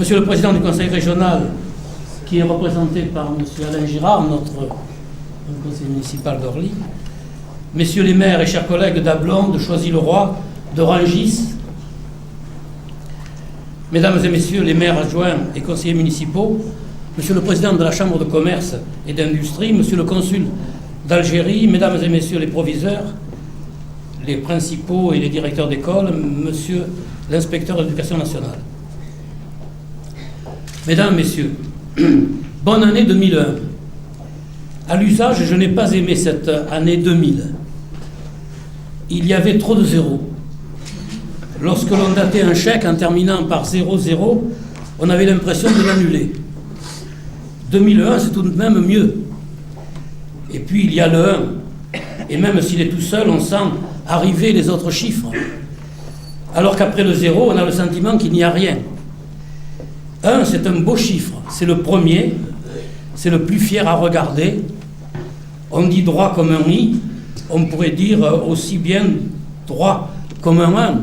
Monsieur le Président du Conseil régional, qui est représenté par Monsieur Alain Girard, notre conseiller municipal d'Orly, Messieurs les maires et chers collègues d'Ablon, de Choisy-le-Roi, de Rungis, Mesdames et Messieurs les maires adjoints et conseillers municipaux, Monsieur le Président de la Chambre de commerce et d'industrie, Monsieur le consul d'Algérie, Mesdames et Messieurs les proviseurs, les principaux et les directeurs d'école, Monsieur l'inspecteur de l'éducation nationale. Mesdames, Messieurs, bonne année 2001. À l'usage, je n'ai pas aimé cette année 2000. Il y avait trop de zéros. Lorsque l'on datait un chèque en terminant par 00, on avait l'impression de l'annuler. 2001, c'est tout de même mieux. Et puis, il y a le 1. Et même s'il est tout seul, on sent arriver les autres chiffres. Alors qu'après le 0, on a le sentiment qu'il n'y a rien. 1, c'est un beau chiffre. C'est le premier. C'est le plus fier à regarder. On dit droit comme un i. On pourrait dire aussi bien droit comme un 1,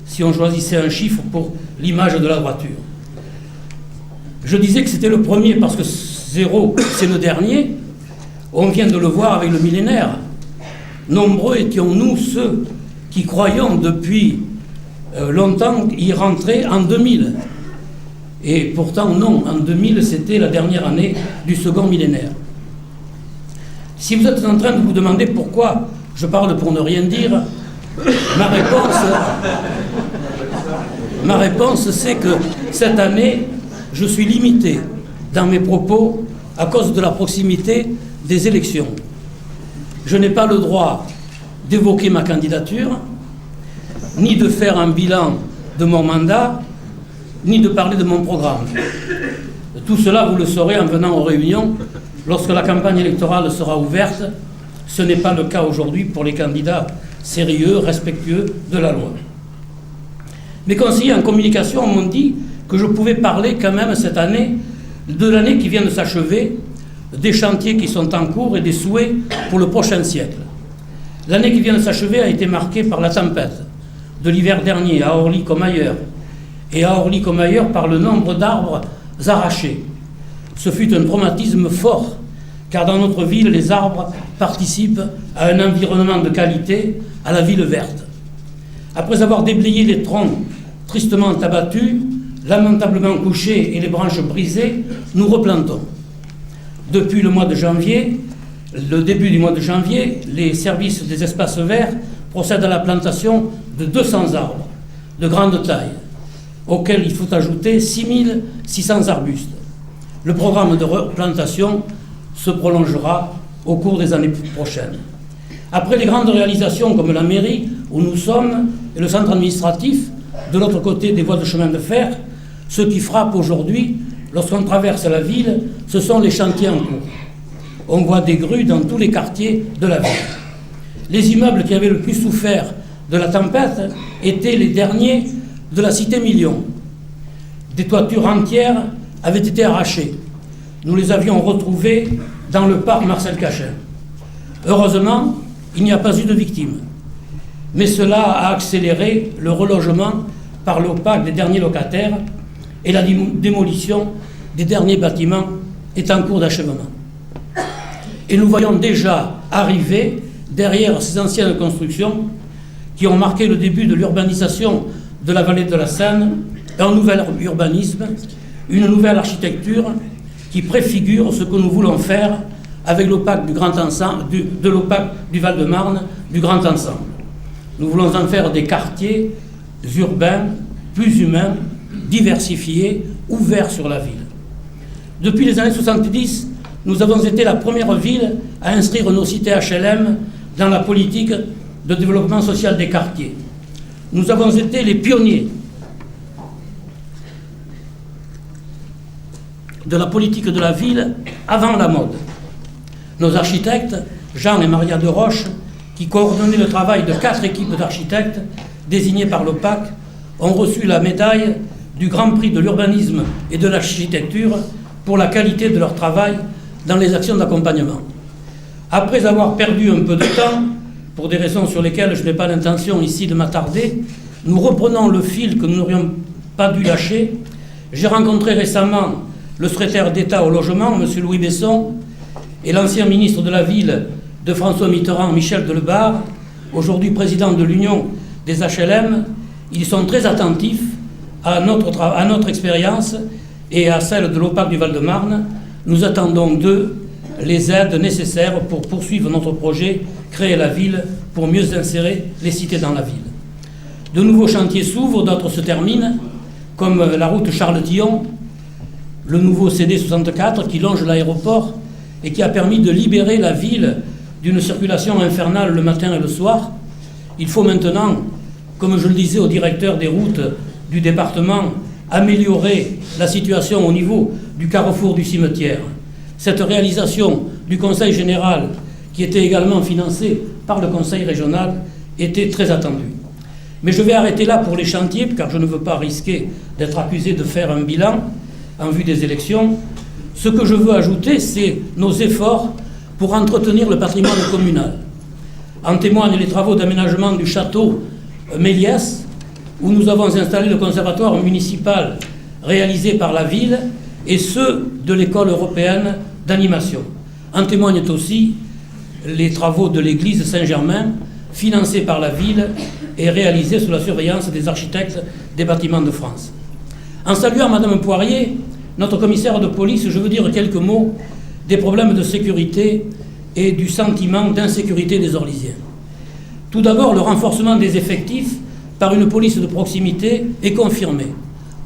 si on choisissait un chiffre pour l'image de la droiture. Je disais que c'était le premier parce que 0, c'est le dernier. On vient de le voir avec le millénaire. Nombreux étions-nous ceux qui croyons depuis longtemps y rentrer en 2000. Et pourtant, non, en 2000, c'était la dernière année du second millénaire. Si vous êtes en train de vous demander pourquoi je parle pour ne rien dire, ma réponse, c'est que cette année, je suis limité dans mes propos à cause de la proximité des élections. Je n'ai pas le droit d'évoquer ma candidature, ni de faire un bilan de mon mandat, ni de parler de mon programme. Tout cela, vous le saurez en venant aux réunions, lorsque la campagne électorale sera ouverte. Ce n'est pas le cas aujourd'hui pour les candidats sérieux, respectueux de la loi. Mes conseillers en communication m'ont dit que je pouvais parler quand même cette année de l'année qui vient de s'achever, des chantiers qui sont en cours et des souhaits pour le prochain siècle. L'année qui vient de s'achever a été marquée par la tempête de l'hiver dernier, à Orly comme ailleurs, et à Orly comme ailleurs par le nombre d'arbres arrachés. Ce fut un traumatisme fort, car dans notre ville, les arbres participent à un environnement de qualité, à la ville verte. Après avoir déblayé les troncs tristement abattus, lamentablement couchés et les branches brisées, nous replantons. Depuis le mois de janvier, le début du mois de janvier, les services des espaces verts procèdent à la plantation de 200 arbres de grande taille, auxquels il faut ajouter 6600 arbustes. Le programme de replantation se prolongera au cours des années prochaines. Après les grandes réalisations comme la mairie où nous sommes et le centre administratif, de l'autre côté des voies de chemin de fer, ce qui frappe aujourd'hui, lorsqu'on traverse la ville, ce sont les chantiers en cours. On voit des grues dans tous les quartiers de la ville. Les immeubles qui avaient le plus souffert de la tempête étaient les derniers de la cité Million. Des toitures entières avaient été arrachées. Nous les avions retrouvées dans le parc Marcel Cachin. Heureusement, il n'y a pas eu de victimes. Mais cela a accéléré le relogement par l'OPAC des derniers locataires et la démolition des derniers bâtiments est en cours d'achèvement. Et nous voyons déjà arriver, derrière ces anciennes constructions qui ont marqué le début de l'urbanisation de la vallée de la Seine, un nouvel urbanisme, une nouvelle architecture qui préfigure ce que nous voulons faire avec l'OPAC du Grand Ensemble, de l'OPAC du Val-de-Marne, du Grand Ensemble. Nous voulons en faire des quartiers urbains, plus humains, diversifiés, ouverts sur la ville. Depuis les années 70, nous avons été la première ville à inscrire nos cités HLM dans la politique de développement social des quartiers. Nous avons été les pionniers de la politique de la ville avant la mode. Nos architectes, Jean et Maria de Roche, qui coordonnaient le travail de 4 équipes d'architectes désignées par l'OPAC, ont reçu la médaille du Grand Prix de l'urbanisme et de l'architecture pour la qualité de leur travail dans les actions d'accompagnement. Après avoir perdu un peu de temps, pour des raisons sur lesquelles je n'ai pas l'intention ici de m'attarder, nous reprenons le fil que nous n'aurions pas dû lâcher J'ai rencontré récemment le secrétaire d'État au logement, M. Louis Besson, et l'ancien ministre de la Ville de François Mitterrand, Michel Delebarre, aujourd'hui président de l'Union des HLM. Ils sont très attentifs à notre expérience et à celle de l'OPAC du Val-de-Marne. Nous attendons d'eux les aides nécessaires pour poursuivre notre projet, créer la ville pour mieux insérer les cités dans la ville. De nouveaux chantiers s'ouvrent, d'autres se terminent, comme la route Charles-Tillon, le nouveau CD 64 qui longe l'aéroport et qui a permis de libérer la ville d'une circulation infernale le matin et le soir. Il faut maintenant, comme je le disais au directeur des routes du département, améliorer la situation au niveau du carrefour du cimetière. Cette réalisation du Conseil général, qui était également financée par le Conseil régional, était très attendue. Mais je vais arrêter là pour les chantiers, car je ne veux pas risquer d'être accusé de faire un bilan en vue des élections. Ce que je veux ajouter, c'est nos efforts pour entretenir le patrimoine communal. En témoignent les travaux d'aménagement du château Méliès, où nous avons installé le conservatoire municipal réalisé par la ville, et ceux de l'école européenne d'animation. En témoignent aussi les travaux de l'église Saint-Germain, financés par la ville et réalisés sous la surveillance des architectes des bâtiments de France. En saluant Madame Poirier, notre commissaire de police, je veux dire quelques mots des problèmes de sécurité et du sentiment d'insécurité des Orlysiens. Tout d'abord, le renforcement des effectifs par une police de proximité est confirmé.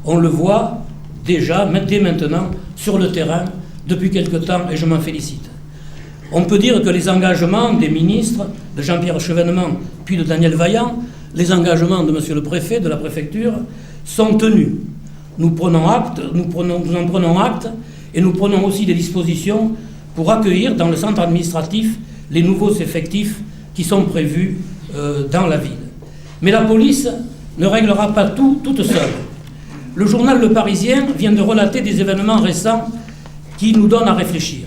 On le voit déjà, dès maintenant, sur le terrain, depuis quelque temps, et je m'en félicite. On peut dire que les engagements des ministres, de Jean-Pierre Chevènement, puis de Daniel Vaillant, les engagements de Monsieur le Préfet, de la préfecture, sont tenus. Nous en prenons acte, et nous prenons aussi des dispositions pour accueillir dans le centre administratif les nouveaux effectifs qui sont prévus dans la ville. Mais la police ne réglera pas tout toute seule. Le journal Le Parisien vient de relater des événements récents qui nous donnent à réfléchir.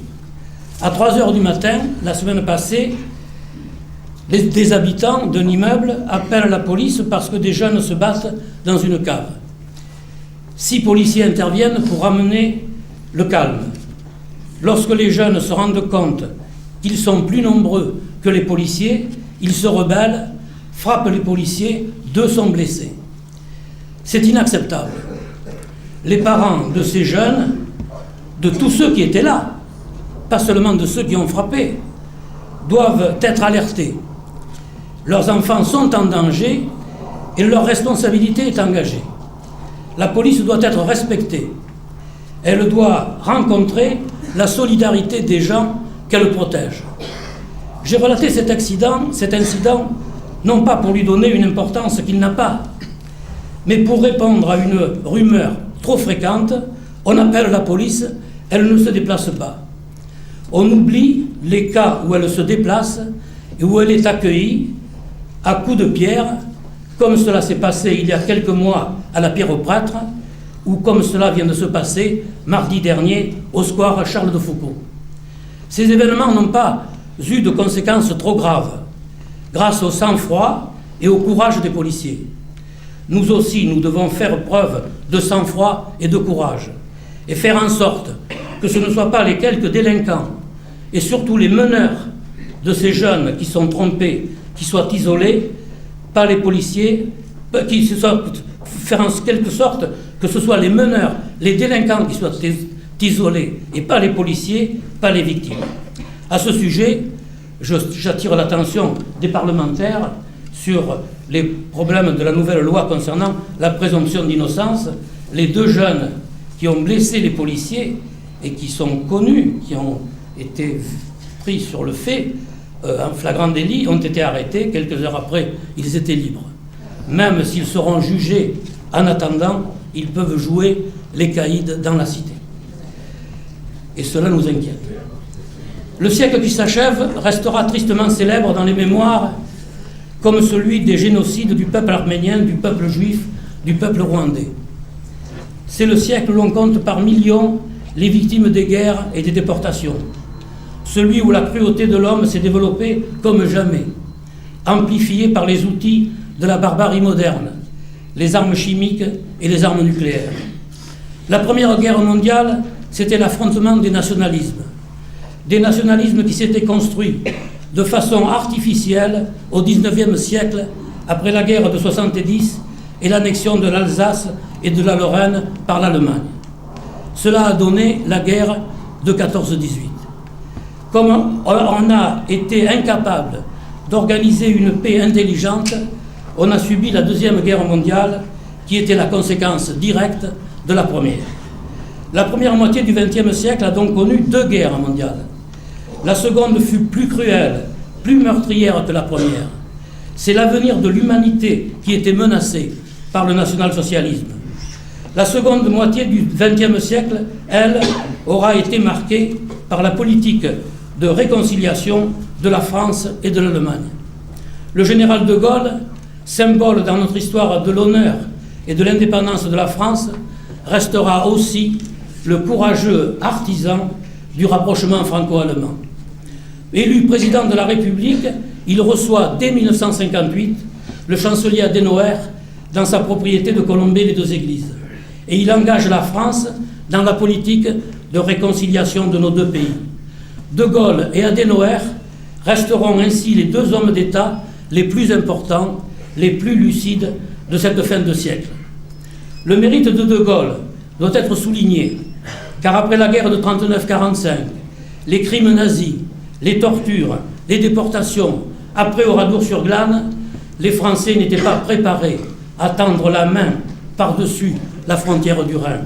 À 3 heures du matin, la semaine passée, des habitants d'un immeuble appellent la police parce que des jeunes se battent dans une cave. 6 policiers interviennent pour ramener le calme. Lorsque les jeunes se rendent compte qu'ils sont plus nombreux que les policiers, ils se rebellent, frappent les policiers, 2 sont blessés. C'est inacceptable. Les parents de ces jeunes, de tous ceux qui étaient là, pas seulement de ceux qui ont frappé, doivent être alertés. Leurs enfants sont en danger et leur responsabilité est engagée. La police doit être respectée. Elle doit rencontrer la solidarité des gens qu'elle protège. J'ai relaté cet incident, non pas pour lui donner une importance qu'il n'a pas, mais pour répondre à une rumeur trop fréquente. On appelle la police, elle ne se déplace pas. On oublie les cas où elle se déplace et où elle est accueillie à coups de pierre, comme cela s'est passé il y a quelques mois à la Pierre aux Prêtres, ou comme cela vient de se passer mardi dernier au square Charles de Foucault. Ces événements n'ont pas eu de conséquences trop graves, grâce au sang-froid et au courage des policiers. Nous aussi, nous devons faire preuve de sang-froid et de courage, et faire en sorte que ce ne soient pas les quelques délinquants, et surtout les meneurs de ces jeunes qui sont trompés, qui soient isolés, pas les policiers, faire en quelque sorte que ce soit les meneurs, les délinquants qui soient isolés, et pas les policiers, pas les victimes. À ce sujet, j'attire l'attention des parlementaires sur les problèmes de la nouvelle loi concernant la présomption d'innocence. Les 2 jeunes qui ont blessé les policiers et qui sont connus, qui ont été pris sur le fait en flagrant délit, ont été arrêtés. Quelques heures après, ils étaient libres. Même s'ils seront jugés en attendant, ils peuvent jouer les caïds dans la cité. Et cela nous inquiète. Le siècle qui s'achève restera tristement célèbre dans les mémoires comme celui des génocides du peuple arménien, du peuple juif, du peuple rwandais. C'est le siècle où l'on compte par millions les victimes des guerres et des déportations. Celui où la cruauté de l'homme s'est développée comme jamais, amplifiée par les outils de la barbarie moderne, les armes chimiques et les armes nucléaires. La Première Guerre mondiale, c'était l'affrontement des nationalismes. Des nationalismes qui s'étaient construits de façon artificielle au XIXe siècle, après la guerre de 70 et l'annexion de l'Alsace et de la Lorraine par l'Allemagne. Cela a donné la guerre de 14-18. Comme on a été incapable d'organiser une paix intelligente, on a subi la Deuxième Guerre mondiale, qui était la conséquence directe de la première. La première moitié du XXe siècle a donc connu 2 guerres mondiales. La seconde fut plus cruelle, plus meurtrière que la première. C'est l'avenir de l'humanité qui était menacé par le national-socialisme. La seconde moitié du XXe siècle, elle, aura été marquée par la politique de réconciliation de la France et de l'Allemagne. Le général de Gaulle, symbole dans notre histoire de l'honneur et de l'indépendance de la France, restera aussi le courageux artisan du rapprochement franco-allemand. Élu président de la République, il reçoit dès 1958 le chancelier Adenauer dans sa propriété de Colombey-les-Deux-Églises. Et il engage la France dans la politique de réconciliation de nos 2 pays. De Gaulle et Adenauer resteront ainsi les 2 hommes d'État les plus importants, les plus lucides de cette fin de siècle. Le mérite de Gaulle doit être souligné, car après la guerre de 39-45, les crimes nazis, les tortures, les déportations, après Oradour-sur-Glane, les Français n'étaient pas préparés à tendre la main par-dessus la frontière du Rhin.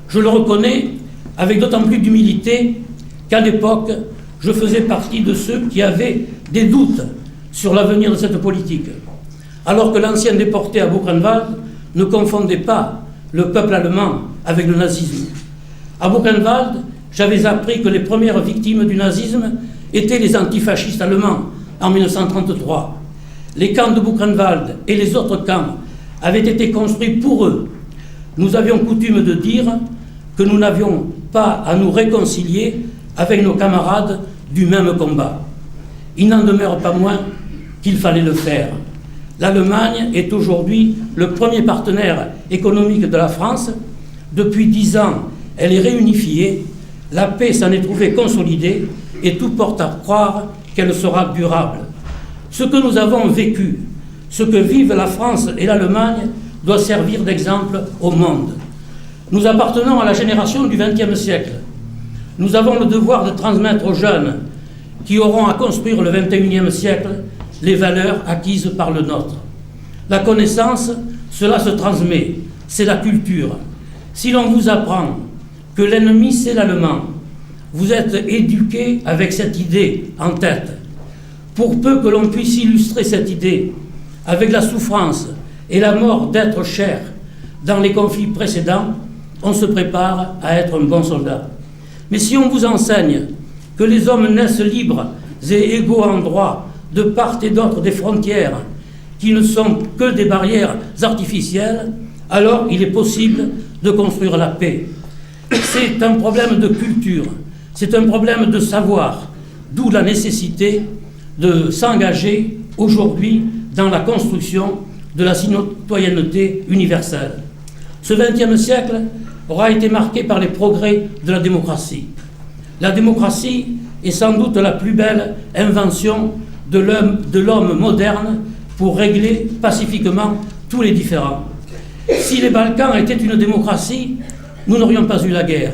Je le reconnais avec d'autant plus d'humilité qu'à l'époque, je faisais partie de ceux qui avaient des doutes sur l'avenir de cette politique, alors que l'ancien déporté à Buchenwald ne confondait pas le peuple allemand avec le nazisme. À Buchenwald, j'avais appris que les premières victimes du nazisme étaient les antifascistes allemands en 1933. Les camps de Buchenwald et les autres camps avaient été construits pour eux. Nous avions coutume de dire que nous n'avions pas à nous réconcilier avec nos camarades du même combat. Il n'en demeure pas moins qu'il fallait le faire. L'Allemagne est aujourd'hui le premier partenaire économique de la France. Depuis 10 ans, elle est réunifiée, la paix s'en est trouvée consolidée et tout porte à croire qu'elle sera durable. Ce que nous avons vécu, ce que vivent la France et l'Allemagne doit servir d'exemple au monde. Nous appartenons à la génération du XXe siècle. Nous avons le devoir de transmettre aux jeunes qui auront à construire le XXIe siècle les valeurs acquises par le nôtre. La connaissance, cela se transmet, c'est la culture. Si l'on vous apprend que l'ennemi c'est l'allemand, vous êtes éduqué avec cette idée en tête. Pour peu que l'on puisse illustrer cette idée avec la souffrance et la mort d'êtres chers dans les conflits précédents, on se prépare à être un bon soldat. Mais si on vous enseigne que les hommes naissent libres et égaux en droit de part et d'autre des frontières, qui ne sont que des barrières artificielles, alors il est possible de construire la paix. C'est un problème de culture, c'est un problème de savoir, d'où la nécessité de s'engager aujourd'hui dans la construction de la citoyenneté universelle. Ce XXe siècle aura été marqué par les progrès de la démocratie. La démocratie est sans doute la plus belle invention de l'homme moderne pour régler pacifiquement tous les différends. Si les Balkans étaient une démocratie, nous n'aurions pas eu la guerre.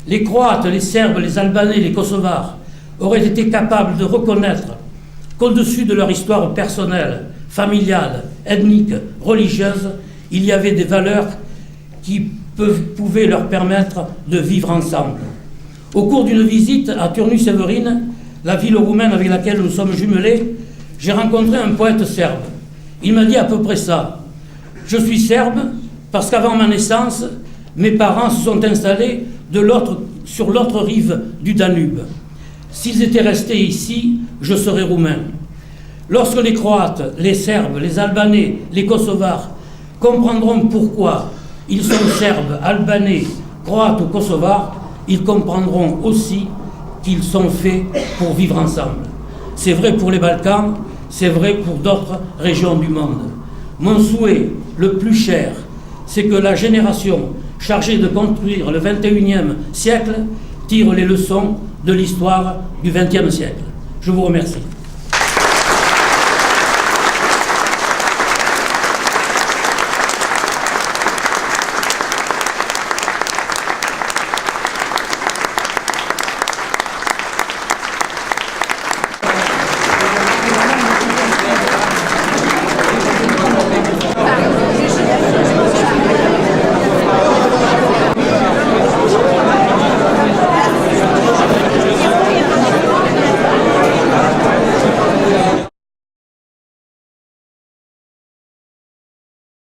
Les Croates, les Serbes, les Albanais, les Kosovars auraient été capables de reconnaître qu'au-dessus de leur histoire personnelle, familiale, ethnique, religieuse, il y avait des valeurs qui pouvaient leur permettre de vivre ensemble. Au cours d'une visite à Turnu-Severin, la ville roumaine avec laquelle nous sommes jumelés, j'ai rencontré un poète serbe. Il m'a dit à peu près ça. Je suis serbe parce qu'avant ma naissance, mes parents se sont installés sur l'autre rive du Danube. S'ils étaient restés ici, je serais roumain. Lorsque les Croates, les Serbes, les Albanais, les Kosovars comprendront pourquoi ils sont Serbes, Albanais, Croates ou Kosovars, ils comprendront aussi qu'ils sont faits pour vivre ensemble. C'est vrai pour les Balkans, c'est vrai pour d'autres régions du monde. Mon souhait le plus cher, c'est que la génération chargé de construire le XXIe siècle, tire les leçons de l'histoire du XXe siècle. Je vous remercie.